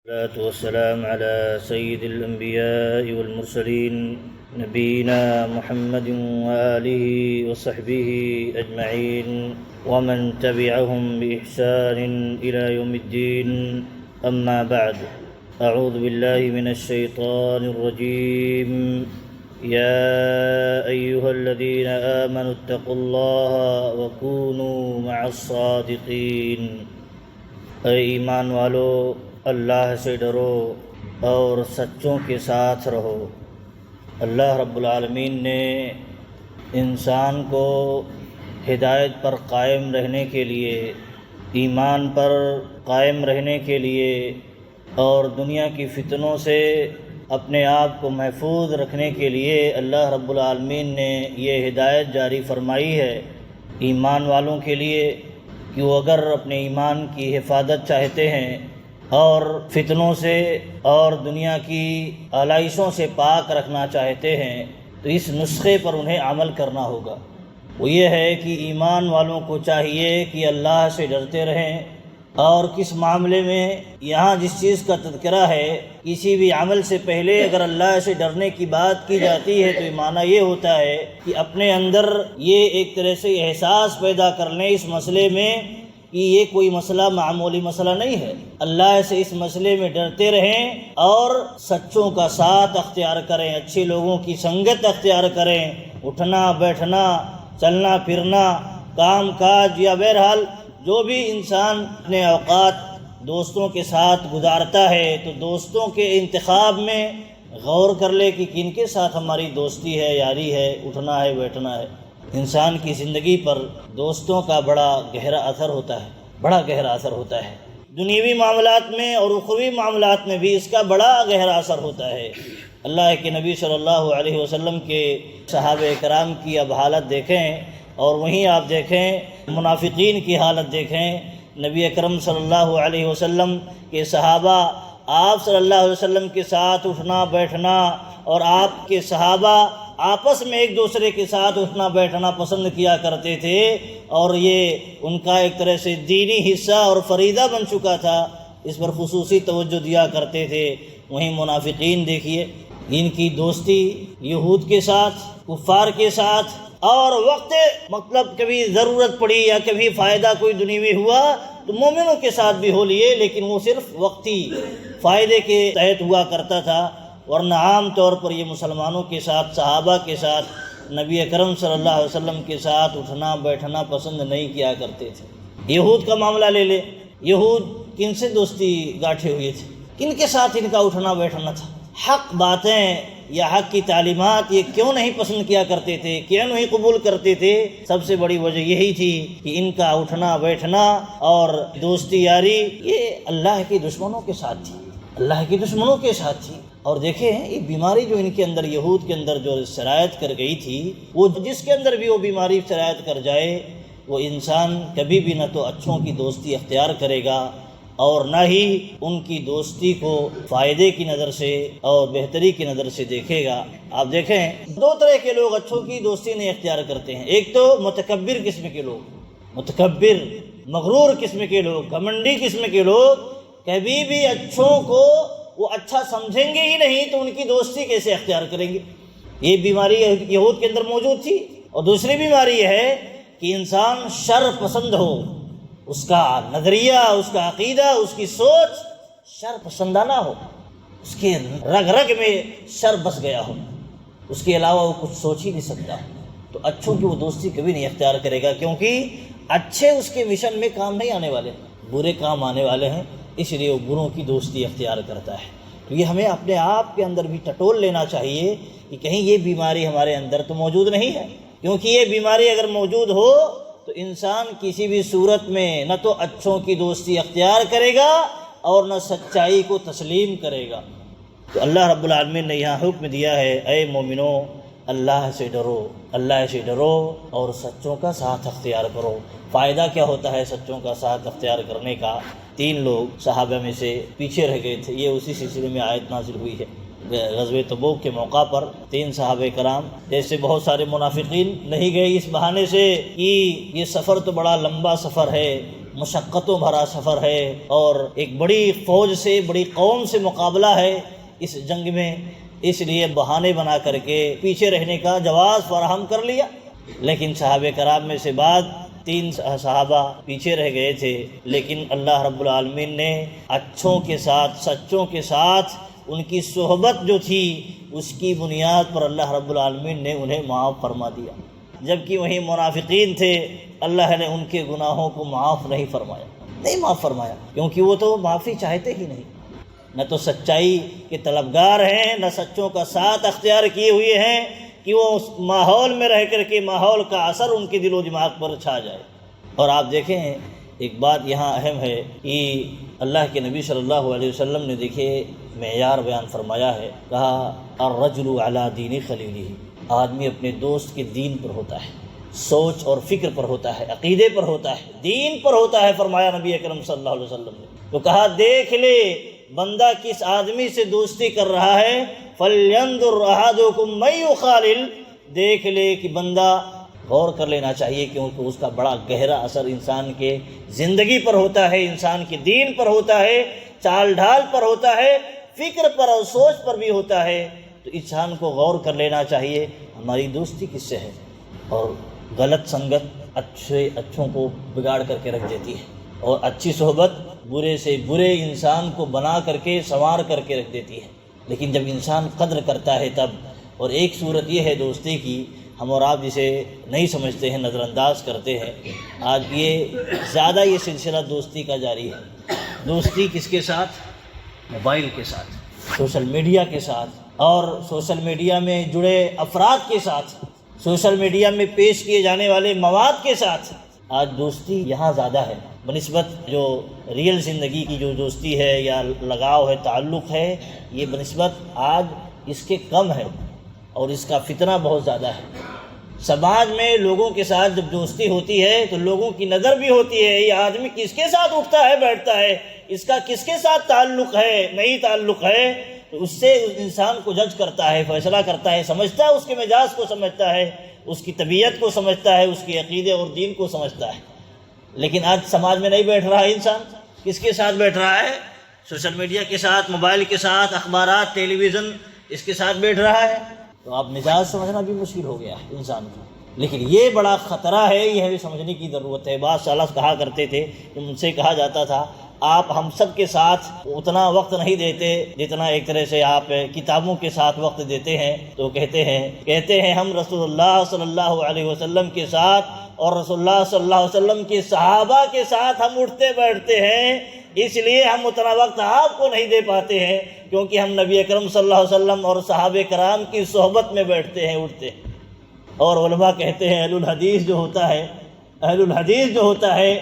والصلاة والسلام على سيد الأنبياء والمرسلين نبينا محمد وآله وصحبه أجمعين ومن تبعهم بإحسان إلى يوم الدين. أما بعد، أعوذ بالله من الشيطان الرجيم. يا أيها الذين آمنوا اتقوا الله وكونوا مع الصادقين. اے ایمان والو، اللہ سے ڈرو اور سچوں کے ساتھ رہو. اللہ رب العالمین نے انسان کو ہدایت پر قائم رہنے کے لیے، ایمان پر قائم رہنے کے لیے اور دنیا کی فتنوں سے اپنے آپ کو محفوظ رکھنے کے لیے اللہ رب العالمین نے یہ ہدایت جاری فرمائی ہے ایمان والوں کے لیے کہ وہ اگر اپنے ایمان کی حفاظت چاہتے ہیں اور فتنوں سے اور دنیا کی آلائشوں سے پاک رکھنا چاہتے ہیں تو اس نسخے پر انہیں عمل کرنا ہوگا. وہ یہ ہے کہ ایمان والوں کو چاہیے کہ اللہ سے ڈرتے رہیں، اور کس معاملے میں یہاں جس چیز کا تذکرہ ہے، کسی بھی عمل سے پہلے اگر اللہ سے ڈرنے کی بات کی جاتی ہے تو یہ معنی یہ ہوتا ہے کہ اپنے اندر یہ ایک طرح سے احساس پیدا کر لیں اس مسئلے میں کہ یہ کوئی مسئلہ معمولی مسئلہ نہیں ہے. اللہ سے اس مسئلے میں ڈرتے رہیں اور سچوں کا ساتھ اختیار کریں، اچھے لوگوں کی سنگت اختیار کریں. اٹھنا بیٹھنا، چلنا پھرنا، کام کاج یا بہرحال جو بھی انسان اپنے اوقات دوستوں کے ساتھ گزارتا ہے تو دوستوں کے انتخاب میں غور کر لے کہ کن کے ساتھ ہماری دوستی ہے، یاری ہے، اٹھنا ہے بیٹھنا ہے. انسان کی زندگی پر دوستوں کا بڑا گہرا اثر ہوتا ہے، بڑا گہرا اثر ہوتا ہے. دنیوی معاملات میں اور اخروی معاملات میں بھی اس کا بڑا گہرا اثر ہوتا ہے. اللہ کے نبی صلی اللہ علیہ وسلم کے صحابہ کرام کی اب حالت دیکھیں اور وہیں آپ دیکھیں منافقین کی حالت دیکھیں. نبی اکرم صلی اللہ علیہ وسلم کے صحابہ آپ صلی اللہ علیہ وسلم کے ساتھ اٹھنا بیٹھنا اور آپ کے صحابہ آپس میں ایک دوسرے کے ساتھ اٹھنا بیٹھنا پسند کیا کرتے تھے، اور یہ ان کا ایک طرح سے دینی حصہ اور فریضہ بن چکا تھا، اس پر خصوصی توجہ دیا کرتے تھے. وہیں منافقین دیکھیے، ان کی دوستی یہود کے ساتھ، کفار کے ساتھ، اور وقت مطلب کبھی ضرورت پڑی یا کبھی فائدہ کوئی دنیوی ہوا تو مومنوں کے ساتھ بھی ہو لیے، لیکن وہ صرف وقتی فائدے کے تحت ہوا کرتا تھا، ورنہ عام طور پر یہ مسلمانوں کے ساتھ، صحابہ کے ساتھ، نبی اکرم صلی اللہ علیہ وسلم کے ساتھ اٹھنا بیٹھنا پسند نہیں کیا کرتے تھے. یہود کا معاملہ لے لے، یہود کن سے دوستی گاٹھے ہوئے تھے، کن کے ساتھ ان کا اٹھنا بیٹھنا تھا. حق باتیں یا حق کی تعلیمات یہ کیوں نہیں پسند کیا کرتے تھے، کیوں نہیں قبول کرتے تھے؟ سب سے بڑی وجہ یہی تھی کہ ان کا اٹھنا بیٹھنا اور دوستی یاری یہ اللہ کے دشمنوں کے ساتھ تھی، اللہ کے دشمنوں کے ساتھ تھی. اور دیکھیں یہ بیماری جو ان کے اندر، یہود کے اندر جو سرایت کر گئی تھی، وہ جس کے اندر بھی وہ بیماری سرایت کر جائے وہ انسان کبھی بھی نہ تو اچھوں کی دوستی اختیار کرے گا اور نہ ہی ان کی دوستی کو فائدے کی نظر سے اور بہتری کی نظر سے دیکھے گا. آپ دیکھیں دو طرح کے لوگ اچھوں کی دوستی نہیں اختیار کرتے ہیں. ایک تو متکبر قسم کے لوگ، متکبر مغرور قسم کے لوگ، گھمنڈی قسم کے لوگ کبھی بھی اچھوں کو وہ اچھا سمجھیں گے ہی نہیں تو ان کی دوستی کیسے اختیار کریں گے. یہ بیماری یہود کے اندر موجود تھی. اور دوسری بیماری یہ ہے کہ انسان شر پسند ہو، اس کا نظریہ، اس کا عقیدہ، اس کی سوچ شر پسندانہ ہو، اس کے رگ رگ میں شر بس گیا ہو، اس کے علاوہ وہ کچھ سوچ ہی نہیں سکتا، تو اچھوں کی وہ دوستی کبھی نہیں اختیار کرے گا، کیونکہ اچھے اس کے مشن میں کام نہیں آنے والے، برے کام آنے والے ہیں، اس لیے وہ بروں کی دوستی اختیار کرتا ہے. تو یہ ہمیں اپنے آپ کے اندر بھی ٹٹول لینا چاہیے کہ کہیں یہ بیماری ہمارے اندر تو موجود نہیں ہے، کیونکہ یہ بیماری اگر موجود ہو تو انسان کسی بھی صورت میں نہ تو اچھوں کی دوستی اختیار کرے گا اور نہ سچائی کو تسلیم کرے گا. تو اللہ رب العالمین نے یہاں حکم دیا ہے، اے مومنو اللہ سے ڈرو، اللہ سے ڈرو اور سچوں کا ساتھ اختیار کرو. فائدہ کیا ہوتا ہے سچوں کا ساتھ اختیار کرنے کا؟ 3 لوگ صحابہ میں سے پیچھے رہ گئے تھے، یہ اسی سلسلے میں آیت نازل ہوئی ہے. غزوہ تبوک کے موقع پر 3 صحابہ کرام، جیسے بہت سارے منافقین نہیں گئے اس بہانے سے کہ یہ سفر تو بڑا لمبا سفر ہے، مشقتوں بھرا سفر ہے اور ایک بڑی فوج سے، بڑی قوم سے مقابلہ ہے اس جنگ میں، اس لیے بہانے بنا کر کے پیچھے رہنے کا جواز فراہم کر لیا۔ لیکن صحابہ کرام میں سے بعد 3 صحابہ پیچھے رہ گئے تھے، لیکن اللہ رب العالمین نے اچھوں کے ساتھ، سچوں کے ساتھ ان کی صحبت جو تھی اس کی بنیاد پر اللہ رب العالمین نے انہیں معاف فرما دیا، جبکہ وہیں منافقین تھے، اللہ نے ان کے گناہوں کو معاف نہیں فرمایا، کیونکہ وہ تو معافی چاہتے ہی نہیں، نہ تو سچائی کے طلبگار ہیں، نہ سچوں کا ساتھ اختیار کیے ہوئے ہیں کہ وہ اس ماحول میں رہ کر کے ماحول کا اثر ان کے دل و دماغ پر چھا جائے۔ اور آپ دیکھیں ایک بات یہاں اہم ہے کہ اللہ کے نبی صلی اللہ علیہ وسلم نے دیکھے معیار بیان فرمایا ہے، کہا الرجل علی دین خلیلہ، آدمی اپنے دوست کے دین پر ہوتا ہے، سوچ اور فکر پر ہوتا ہے، عقیدے پر ہوتا ہے، دین پر ہوتا ہے، فرمایا نبی اکرم صلی اللہ علیہ وسلم نے۔ تو کہا دیکھ لے بندہ کس آدمی سے دوستی کر رہا ہے، فَلْيَنْظُرْ أَحَدُكُمْ مَن يُخَالِلْ، دیکھ لے کہ بندہ غور کر لینا چاہیے، کیونکہ اس کا بڑا گہرا اثر انسان کے زندگی پر ہوتا ہے، انسان کے دین پر ہوتا ہے، چال ڈھال پر ہوتا ہے، فکر پر اور سوچ پر بھی ہوتا ہے۔ تو انسان کو غور کر لینا چاہیے ہماری دوستی کس سے ہے، اور غلط سنگت اچھوں کو بگاڑ کر کے رکھ دیتی ہے، اور اچھی صحبت برے سے برے انسان کو بنا کر کے سنوار کر کے رکھ دیتی ہے۔ لیکن جب انسان قدر کرتا ہے تب، اور ایک صورت یہ ہے دوستی کی، ہم اور آپ جسے نہیں سمجھتے ہیں، نظر انداز کرتے ہیں، آج زیادہ یہ سلسلہ دوستی کا جاری ہے۔ دوستی کس کے ساتھ؟ موبائل کے ساتھ، سوشل میڈیا کے ساتھ، اور سوشل میڈیا میں جڑے افراد کے ساتھ، سوشل میڈیا میں پیش کیے جانے والے مواد کے ساتھ آج دوستی یہاں زیادہ ہے بنسبت جو ریئل زندگی کی جو دوستی ہے یا لگاؤ ہے، تعلق ہے، یہ بنسبت آج اس کے کم ہے، اور اس کا فتنہ بہت زیادہ ہے۔ سماج میں لوگوں کے ساتھ جب دوستی ہوتی ہے تو لوگوں کی نظر بھی ہوتی ہے، یہ آدمی کس کے ساتھ اٹھتا ہے بیٹھتا ہے، اس کا کس کے ساتھ تعلق ہے، نہیں تعلق ہے، تو اس سے انسان کو جج کرتا ہے، فیصلہ کرتا ہے، سمجھتا ہے، اس کے مزاج کو سمجھتا ہے، اس کی طبیعت کو سمجھتا ہے، اس کے عقیدے اور دین کو سمجھتا ہے۔ لیکن آج سماج میں نہیں بیٹھ رہا ہے انسان، کس کے ساتھ بیٹھ رہا ہے؟ سوشل میڈیا کے ساتھ، موبائل کے ساتھ، اخبارات، ٹیلی ویژن، اس کے ساتھ بیٹھ رہا ہے۔ تو آپ مزاج سمجھنا بھی مشکل ہو گیا ہے انسان کو، لیکن یہ بڑا خطرہ ہے، یہ ہمیں سمجھنے کی ضرورت ہے۔ بعض سالس کہا کرتے تھے کہ مجھ سے کہا جاتا تھا آپ ہم سب کے ساتھ اتنا وقت نہیں دیتے جتنا ایک طرح سے آپ کتابوں کے ساتھ وقت دیتے ہیں، تو کہتے ہیں ہم رسول اللہ صلی اللہ علیہ وسلم کے ساتھ اور رسول اللہ صلی اللہ علیہ وسلم کے صحابہ کے ساتھ ہم اٹھتے بیٹھتے ہیں، اس لیے ہم اتنا وقت آپ کو نہیں دے پاتے ہیں، کیونکہ ہم نبی اکرم صلی اللہ علیہ وسلم اور صحابہ کرام کی صحبت میں بیٹھتے ہیں، اٹھتے ہیں۔ اور علماء کہتے ہیں اہل الحدیث جو ہوتا ہے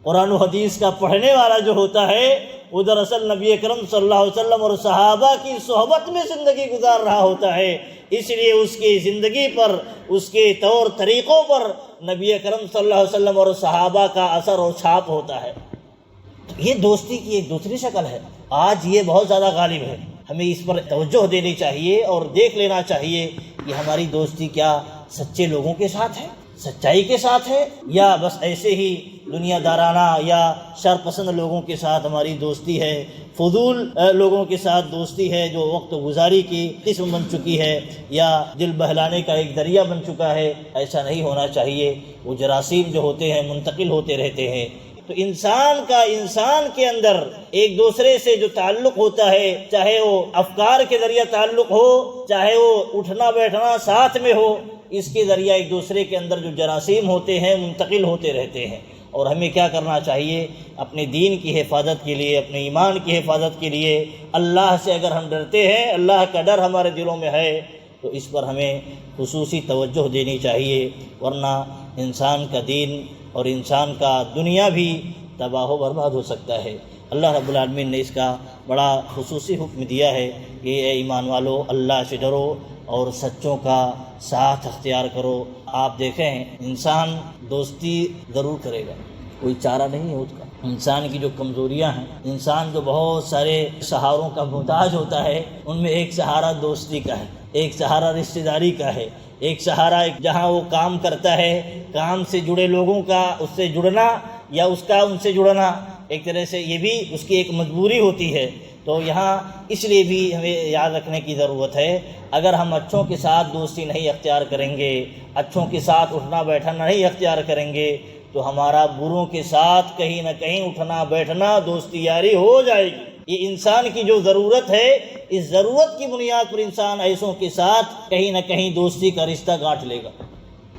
قرآن و حدیث کا پڑھنے والا جو ہوتا ہے، وہ دراصل نبی اکرم صلی اللہ علیہ وسلم اور صحابہ کی صحبت میں زندگی گزار رہا ہوتا ہے، اس لیے اس کی زندگی پر، اس کے طور طریقوں پر نبی اکرم صلی اللہ علیہ وسلم اور صحابہ کا اثر اور چھاپ ہوتا ہے۔ یہ دوستی کی ایک دوسری شکل ہے، آج یہ بہت زیادہ غالب ہے، ہمیں اس پر توجہ دینی چاہیے اور دیکھ لینا چاہیے کہ ہماری دوستی کیا سچے لوگوں کے ساتھ ہے، سچائی کے ساتھ ہے، یا بس ایسے ہی دنیا دارانہ یا شر پسند لوگوں کے ساتھ ہماری دوستی ہے، فضول لوگوں کے ساتھ دوستی ہے جو وقت گزاری کی قسم بن چکی ہے یا دل بہلانے کا ایک ذریعہ بن چکا ہے۔ ایسا نہیں ہونا چاہیے، وہ جراثیم جو ہوتے ہیں منتقل ہوتے رہتے ہیں۔ تو انسان کے اندر ایک دوسرے سے جو تعلق ہوتا ہے، چاہے وہ افکار کے ذریعہ تعلق ہو، چاہے وہ اٹھنا بیٹھنا ساتھ میں ہو، اس کے ذریعہ ایک دوسرے کے اندر جو جراثیم ہوتے ہیں منتقل ہوتے رہتے ہیں۔ اور ہمیں کیا کرنا چاہیے؟ اپنے دین کی حفاظت کے لیے، اپنے ایمان کی حفاظت کے لیے اللہ سے اگر ہم ڈرتے ہیں، اللہ کا ڈر ہمارے دلوں میں ہے، تو اس پر ہمیں خصوصی توجہ دینی چاہیے، ورنہ انسان کا دین اور انسان کا دنیا بھی تباہ و برباد ہو سکتا ہے۔ اللہ رب العالمین نے اس کا بڑا خصوصی حکم دیا ہے کہ اے ایمان والو، اللہ سے ڈرو اور سچوں کا ساتھ اختیار کرو۔ آپ دیکھیں انسان دوستی ضرور کرے گا، کوئی چارہ نہیں ہے اس کا۔ انسان کی جو کمزوریاں ہیں، انسان جو بہت سارے سہاروں کا محتاج ہوتا ہے، ان میں ایک سہارا دوستی کا ہے، ایک سہارا رشتہ داری کا ہے، ایک سہارا جہاں وہ کام کرتا ہے، کام سے جڑے لوگوں کا اس سے جڑنا، یا اس کا ان سے جڑنا ایک طرح سے یہ بھی اس کی ایک مجبوری ہوتی ہے۔ تو یہاں اس لیے بھی ہمیں یاد رکھنے کی ضرورت ہے، اگر ہم اچھوں کے ساتھ دوستی نہیں اختیار کریں گے، اچھوں کے ساتھ اٹھنا بیٹھنا نہیں اختیار کریں گے، تو ہمارا بروں کے ساتھ کہیں نہ کہیں اٹھنا بیٹھنا دوستی یاری ہو جائے گی۔ یہ انسان کی جو ضرورت ہے، اس ضرورت کی بنیاد پر انسان ایسوں کے ساتھ کہیں نہ کہیں دوستی کا رشتہ گانٹھ لے گا۔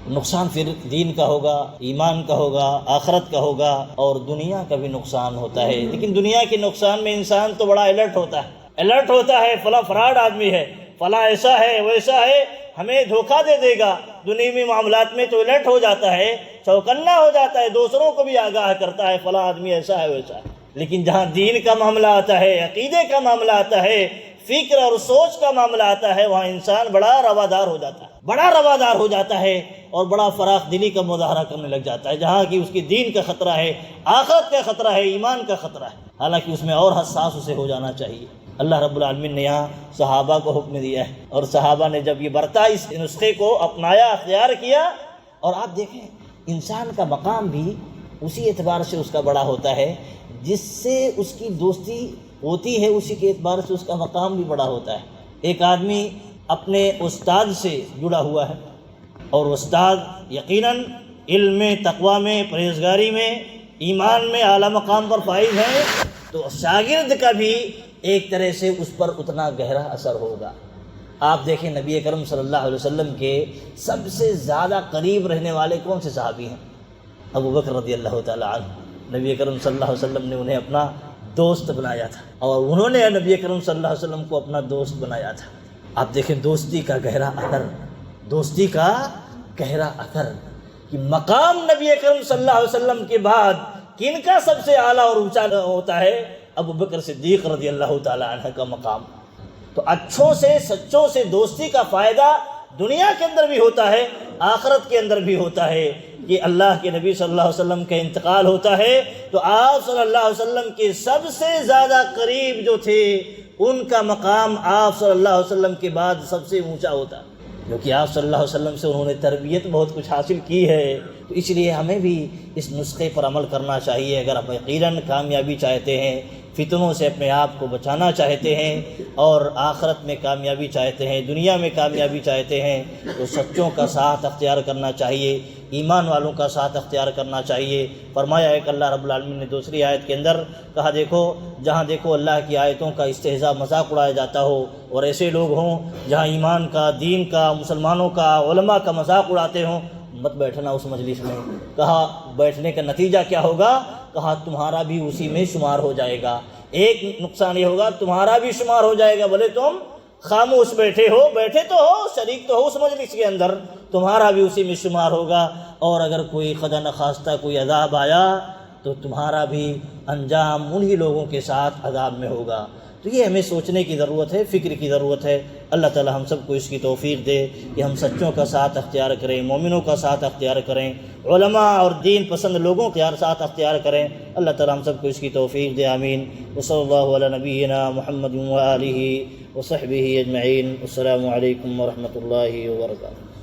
نقصان پھر دین کا ہوگا، ایمان کا ہوگا، آخرت کا ہوگا، اور دنیا کا بھی نقصان ہوتا ہے۔ لیکن دنیا کے نقصان میں انسان تو بڑا الرٹ ہوتا ہے، فلاں فراڈ آدمی ہے، فلاں ایسا ہے ویسا ہے، ہمیں دھوکہ دے دے گا۔ دنیوی معاملات میں تو الرٹ ہو جاتا ہے، چوکنا ہو جاتا ہے، دوسروں کو بھی آگاہ کرتا ہے فلاں آدمی ایسا ہے ویسا ہے۔ لیکن جہاں دین کا معاملہ آتا ہے، عقیدے کا معاملہ آتا ہے، فکر اور سوچ کا معاملہ آتا ہے، وہاں انسان بڑا روادار ہو جاتا ہے اور بڑا فراخ دلی کا مظاہرہ کرنے لگ جاتا ہے، جہاں کہ اس کی دین کا خطرہ ہے، آخرت کا خطرہ ہے، ایمان کا خطرہ ہے، حالانکہ اس میں اور حساس اسے ہو جانا چاہیے۔ اللہ رب العالمین نے یہاں صحابہ کو حکم دیا ہے، اور صحابہ نے جب یہ برتا اس نسخے کو اپنایا، اختیار کیا، اور آپ دیکھیں انسان کا مقام بھی اسی اعتبار سے اس کا بڑا ہوتا ہے، جس سے اس کی دوستی ہوتی ہے، اسی کے اعتبار سے اس کا مقام بھی بڑا ہوتا ہے۔ ایک آدمی اپنے استاد سے جڑا ہوا ہے، اور استاد یقیناً علم میں، تقویٰ میں، پرہیزگاری میں، ایمان میں اعلیٰ مقام پر فائز ہیں، تو شاگرد کا بھی ایک طرح سے اس پر اتنا گہرا اثر ہوگا۔ آپ دیکھیں نبی اکرم صلی اللہ علیہ وسلم کے سب سے زیادہ قریب رہنے والے کون سے صحابی ہیں؟ ابو بکر رضی اللہ تعالی عنہ۔ نبی اکرم صلی اللہ علیہ وسلم نے انہیں اپنا دوست بنایا تھا، اور انہوں نے نبی اکرم صلی اللہ علیہ وسلم کو اپنا دوست بنایا تھا۔ آپ دیکھیں دوستی کا گہرا اثر، کہ مقام نبی اکرم صلی اللہ علیہ وسلم کے بعد کن کا سب سے اعلیٰ اور اونچا ہوتا ہے؟ ابو بکر صدیق رضی اللہ تعالی عنہ کا مقام۔ تو اچھوں سے، سچوں سے دوستی کا فائدہ دنیا کے اندر بھی ہوتا ہے، آخرت کے اندر بھی ہوتا ہے۔ کہ اللہ کے نبی صلی اللہ علیہ وسلم کا انتقال ہوتا ہے تو آپ صلی اللہ علیہ وسلم کے سب سے زیادہ قریب جو تھے، ان کا مقام آپ صلی اللہ علیہ وسلم کے بعد سب سے اونچا ہوتا ہے، کیونکہ آپ صلی اللہ علیہ وسلم سے انہوں نے تربیت بہت کچھ حاصل کی ہے۔ تو اس لیے ہمیں بھی اس نسخے پر عمل کرنا چاہیے، اگر ہم یقیناً کامیابی چاہتے ہیں، فتنوں سے اپنے آپ کو بچانا چاہتے ہیں، اور آخرت میں کامیابی چاہتے ہیں، دنیا میں کامیابی چاہتے ہیں، تو سچوں کا ساتھ اختیار کرنا چاہیے، ایمان والوں کا ساتھ اختیار کرنا چاہیے۔ فرمایا ہے کہ اللہ رب العالمین نے دوسری آیت کے اندر کہا، جہاں دیکھو اللہ کی آیتوں کا استہزاء، مذاق اڑایا جاتا ہو، اور ایسے لوگ ہوں جہاں ایمان کا، دین کا، مسلمانوں کا، علماء کا مذاق اڑاتے ہوں، مت بیٹھنا اس مجلس میں۔ کہا بیٹھنے کا نتیجہ کیا ہوگا؟ کہا تمہارا بھی اسی میں شمار ہو جائے گا۔ ایک نقصان یہ ہوگا، تمہارا بھی شمار ہو جائے گا، بھلے تم خاموش بیٹھے تو ہو، شریک تو ہو اس مجلس کے اندر، تمہارا بھی اسی میں شمار ہوگا، اور اگر کوئی خدا نخواستہ کوئی عذاب آیا تو تمہارا بھی انجام انہی لوگوں کے ساتھ عذاب میں ہوگا۔ تو یہ ہمیں سوچنے کی ضرورت ہے، فکر کی ضرورت ہے۔ اللہ تعالی ہم سب کو اس کی توفیق دے کہ ہم سچوں کا ساتھ اختیار کریں، مومنوں کا ساتھ اختیار کریں، علماء اور دین پسند لوگوں کے ساتھ اختیار کریں۔ اللہ تعالی ہم سب کو اس کی توفیق دے، آمین۔ وصلی اللہ علی نبینا محمد وآلہ وصحبہ اجمعین۔ السلام علیکم ورحمۃ اللہ وبرکاتہ۔